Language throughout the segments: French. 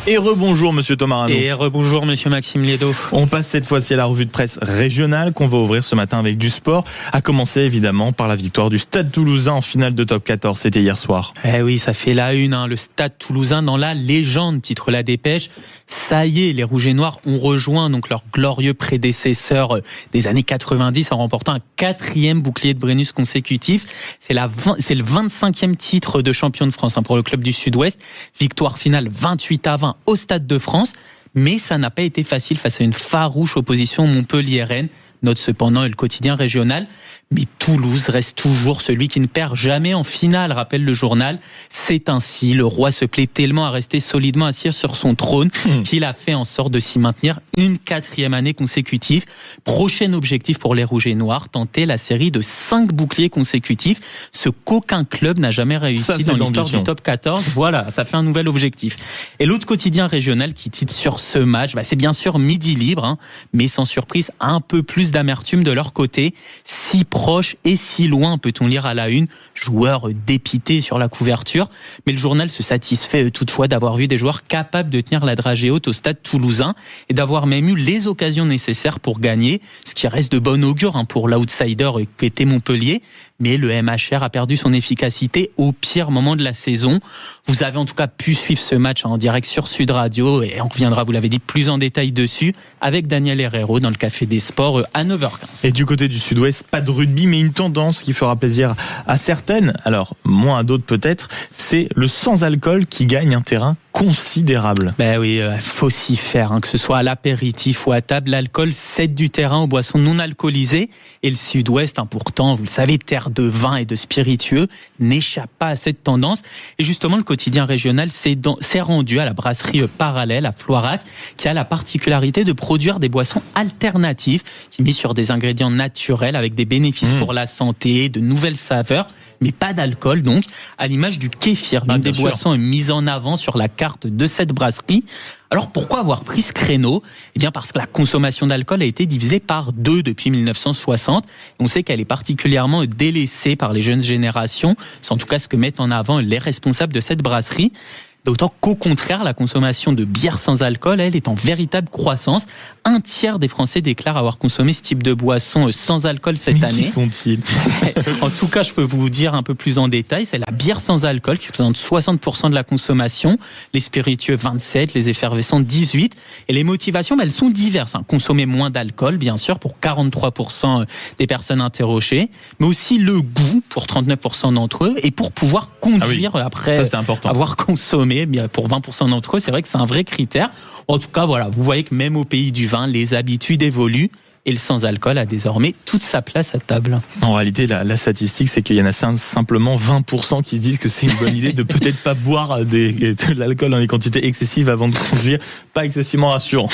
Et rebonjour Monsieur Thomas Rano. Et rebonjour Monsieur Maxime Liedo. On passe cette fois-ci à la revue de presse régionale qu'on va ouvrir ce matin avec du sport, à commencer évidemment par la victoire du Stade Toulousain en finale de Top 14, c'était hier soir. Eh oui, ça fait la une, le Stade Toulousain dans la légende, titre la Dépêche. Ça y est, les Rouges et Noirs ont rejoint donc leur glorieux prédécesseur des années 90 en remportant un 4e bouclier de Brennus consécutif. C'est le 25e titre de champion de France pour le club du Sud-Ouest. Victoire finale 28-20 au Stade de France. Mais ça n'a pas été facile face à une farouche opposition montpelliéraine, note cependant le quotidien régional. Mais Toulouse reste toujours celui qui ne perd jamais en finale, rappelle le journal. C'est ainsi, le roi se plaît tellement à rester solidement assis sur son trône qu'il a fait en sorte de s'y maintenir une 4e année consécutive. Prochain objectif pour les Rouges et Noirs, tenter la série de 5 boucliers consécutifs, ce qu'aucun club n'a jamais réussi dans l'histoire du Top 14. Voilà, ça fait un nouvel objectif. Et l'autre quotidien régional qui titre sur ce match, c'est bien sûr Midi Libre, mais sans surprise, un peu plus d'amertume de leur côté. Si proche et si loin, peut-on lire à la une, joueurs dépités sur la couverture. Mais le journal se satisfait toutefois d'avoir vu des joueurs capables de tenir la dragée haute au Stade Toulousain et d'avoir même eu les occasions nécessaires pour gagner, ce qui reste de bon augure pour l'outsider qu'était Montpellier. Mais le MHR a perdu son efficacité au pire moment de la saison. Vous avez en tout cas pu suivre ce match en direct sur Sud Radio et on reviendra, vous l'avez dit, plus en détail dessus avec Daniel Herrero dans le Café des Sports à 9h15. Et du côté du Sud-Ouest, pas de rugby, mais une tendance qui fera plaisir à certaines, alors moins à d'autres peut-être, c'est le sans-alcool qui gagne un terrain considérable. Oui, faut s'y faire, que ce soit à l'apéritif ou à table, l'alcool cède du terrain aux boissons non alcoolisées et le Sud-Ouest, pourtant, vous le savez, terre de vin et de spiritueux, n'échappe pas à cette tendance. Et justement, le quotidien régional s'est rendu à la brasserie Parallèle à Floirac, qui a la particularité de produire des boissons alternatives, qui misent sur des ingrédients naturels avec des bénéfices pour la santé, de nouvelles saveurs, mais pas d'alcool donc, à l'image du kéfir, l'une des boissons mise en avant sur la carte de cette brasserie. Alors pourquoi avoir pris ce créneau ? Parce que la consommation d'alcool a été divisée par 2 depuis 1960. On sait qu'elle est particulièrement délaissée par les jeunes générations. C'est en tout cas ce que mettent en avant les responsables de cette brasserie. D'autant qu'au contraire, la consommation de bière sans alcool, elle, est en véritable croissance. 1/3 des Français déclarent avoir consommé ce type de boisson sans alcool cette année. Qui sont-ils ? En tout cas, je peux vous dire un peu plus en détail, c'est la bière sans alcool qui représente 60% de la consommation, les spiritueux 27%, les effervescents 18%. Et les motivations, elles sont diverses. Consommer moins d'alcool, bien sûr, pour 43% des personnes interrogées, mais aussi le goût pour 39% d'entre eux, et pour pouvoir conduire après avoir consommé. Pour 20% d'entre eux, c'est vrai que c'est un vrai critère. En tout cas, voilà, vous voyez que même au pays du vin, les habitudes évoluent et le sans-alcool a désormais toute sa place à table. En réalité, la statistique, c'est qu'il y en a simplement 20% qui se disent que c'est une bonne idée de peut-être pas boire de l'alcool dans des quantités excessives avant de conduire. Pas excessivement rassurant.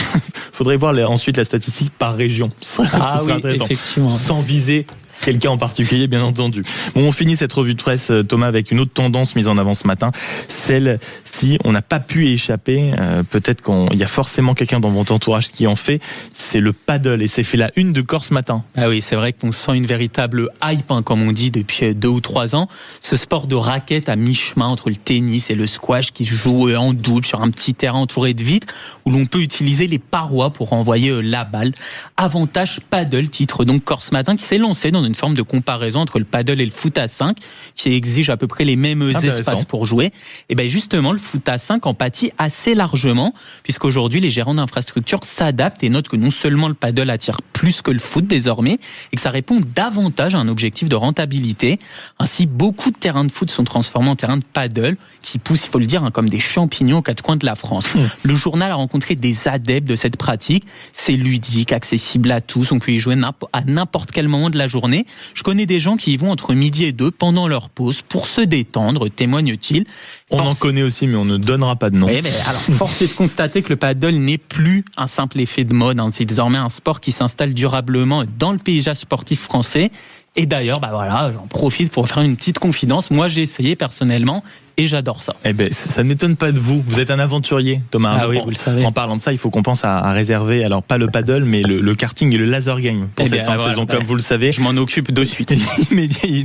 Faudrait voir ensuite la statistique par région. Ce serait intéressant. Effectivement. Sans viser quelqu'un en particulier, bien entendu. Bon, on finit cette revue de presse, Thomas, avec une autre tendance mise en avant ce matin. Celle-ci, on n'a pas pu y échapper. Peut-être qu'il y a forcément quelqu'un dans votre entourage qui en fait. C'est le paddle et c'est fait la une de Corse ce matin. Ah oui, c'est vrai qu'on sent une véritable hype, comme on dit, depuis 2 ou 3 ans. Ce sport de raquette à mi-chemin entre le tennis et le squash qui se joue en double sur un petit terrain entouré de vitres où l'on peut utiliser les parois pour envoyer la balle. Avantage paddle, titre donc Corse ce matin, qui s'est lancé dans une forme de comparaison entre le paddle et le foot à 5 qui exige à peu près les mêmes espaces pour jouer. Et bien justement, le foot à 5 en pâtit assez largement puisqu'aujourd'hui les gérants d'infrastructures s'adaptent et notent que non seulement le paddle attire plus que le foot désormais et que ça répond davantage à un objectif de rentabilité. Ainsi, beaucoup de terrains de foot sont transformés en terrains de paddle qui poussent, il faut le dire, comme des champignons aux 4 coins de la France. Le journal a rencontré des adeptes de cette pratique. C'est ludique, accessible à tous, on peut y jouer à n'importe quel moment de la journée. Je connais des gens qui y vont entre midi et 2 pendant leur pause pour se détendre, témoigne-t-il. On en connaît aussi, mais on ne donnera pas de nom. Oui, mais alors, force est de constater que le paddle n'est plus un simple effet de mode. C'est désormais un sport qui s'installe durablement dans le paysage sportif français. Et d'ailleurs, voilà, j'en profite pour faire une petite confidence. Moi, j'ai essayé personnellement et j'adore ça. Eh ben, ça ne m'étonne pas de vous. Vous êtes un aventurier, Thomas. Ah oui, vous le savez. En parlant de ça, il faut qu'on pense à réserver, alors pas le paddle, mais le karting et le laser game pour cette fin de saison, comme vous le savez. Je m'en occupe de suite.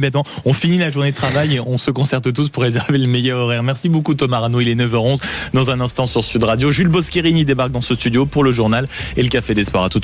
Maintenant, on finit la journée de travail et on se concerte tous pour réserver le meilleur horaire. Merci beaucoup, Thomas Rano. Il est 9h11. Dans un instant sur Sud Radio, Jules Boscherini débarque dans ce studio pour le journal et le Café des Sports. À tout de suite.